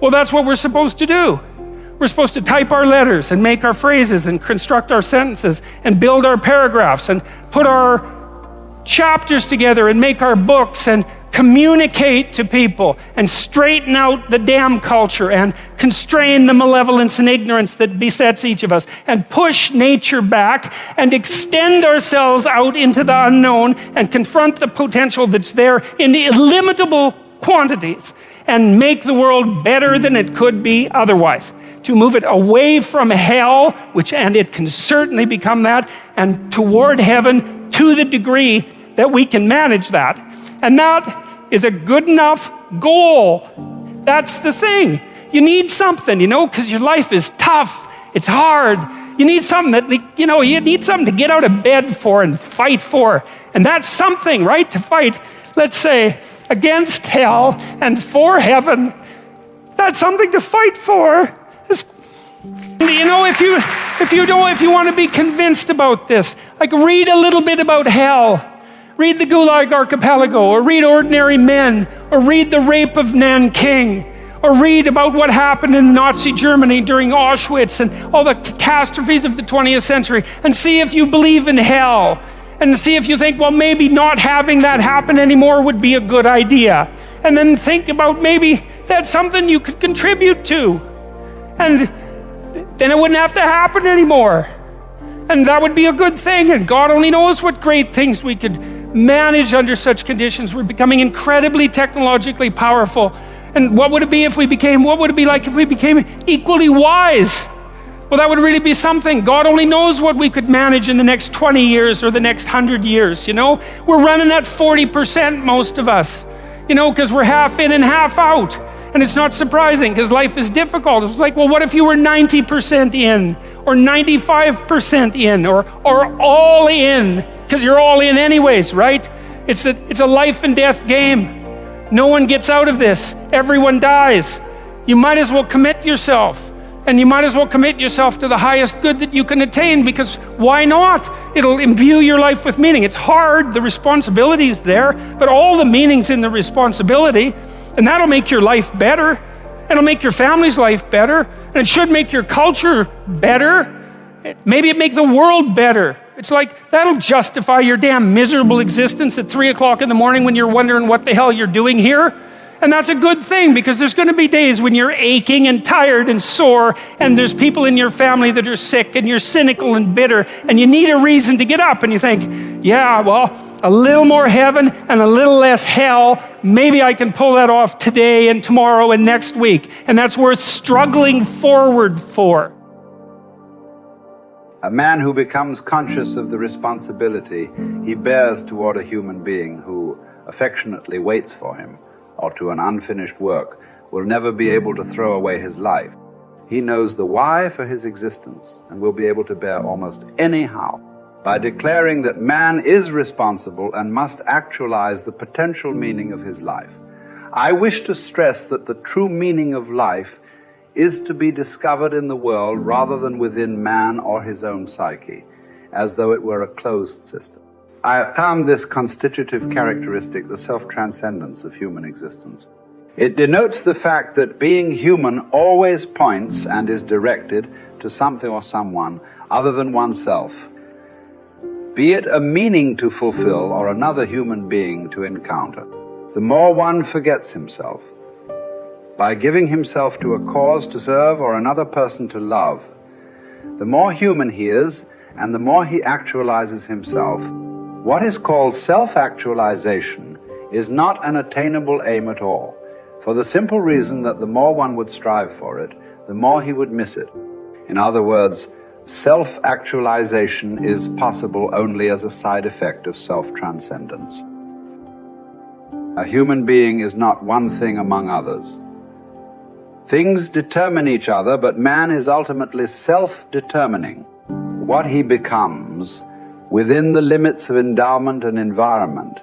Well, that's what we're supposed to do. We're supposed to type our letters and make our phrases and construct our sentences and build our paragraphs and put our chapters together and make our books and communicate to people and straighten out the damn culture and constrain the malevolence and ignorance that besets each of us and push nature back and extend ourselves out into the unknown and confront the potential that's there in illimitable quantities and make the world better than it could be otherwise. To move it away from hell, and it can certainly become that, and toward heaven to the degree that we can manage that. And that is a good enough goal. That's the thing. You need something, because your life is tough. It's hard. You need something you need something to get out of bed for and fight for. And that's something, right? To fight, let's say, against hell and for heaven. That's something to fight for. If you want to be convinced about this, like read a little bit about hell. Read the Gulag Archipelago, or read Ordinary Men, or read the rape of Nanking, or read about what happened in Nazi Germany during Auschwitz and all the catastrophes of the 20th century, and see if you believe in hell, and see if you think, well, maybe not having that happen anymore would be a good idea. And then think about maybe that's something you could contribute to. And then it wouldn't have to happen anymore. And that would be a good thing. And God only knows what great things we could manage under such conditions. We're becoming incredibly technologically powerful. And what would it be like if we became equally wise? Well, that would really be something. God only knows what we could manage in the next 20 years or the next 100 years, We're running at 40%, most of us, because we're half in and half out. And it's not surprising because life is difficult. It's like, well, what if you were 90% in or 95% in or all in? Because you're all in anyways, right? It's a life and death game. No one gets out of this. Everyone dies. You might as well commit yourself. And you might as well commit yourself to the highest good that you can attain, because why not? It'll imbue your life with meaning. It's hard, the responsibility is there, but all the meaning's in the responsibility. And that'll make your life better. It'll make your family's life better. And it should make your culture better. Maybe it make the world better. It's like, that'll justify your damn miserable existence at 3 o'clock in the morning when you're wondering what the hell you're doing here. And that's a good thing, because there's going to be days when you're aching and tired and sore, and there's people in your family that are sick, and you're cynical and bitter, and you need a reason to get up, and you think, yeah, well, a little more heaven and a little less hell, maybe I can pull that off today and tomorrow and next week. And that's worth struggling forward for. A man who becomes conscious of the responsibility he bears toward a human being who affectionately waits for him, or to an unfinished work, will never be able to throw away his life. He knows the why for his existence and will be able to bear almost any how. By declaring that man is responsible and must actualize the potential meaning of his life, I wish to stress that the true meaning of life is to be discovered in the world rather than within man or his own psyche, as though it were a closed system. I have termed this constitutive characteristic the self-transcendence of human existence. It denotes the fact that being human always points and is directed to something or someone other than oneself, be it a meaning to fulfill or another human being to encounter. The more one forgets himself, by giving himself to a cause to serve or another person to love, the more human he is and the more he actualizes himself. What is called self-actualization is not an attainable aim at all, for the simple reason that the more one would strive for it, the more he would miss it. In other words, self-actualization is possible only as a side effect of self-transcendence. A human being is not one thing among others. Things determine each other, but man is ultimately self-determining. What he becomes within the limits of endowment and environment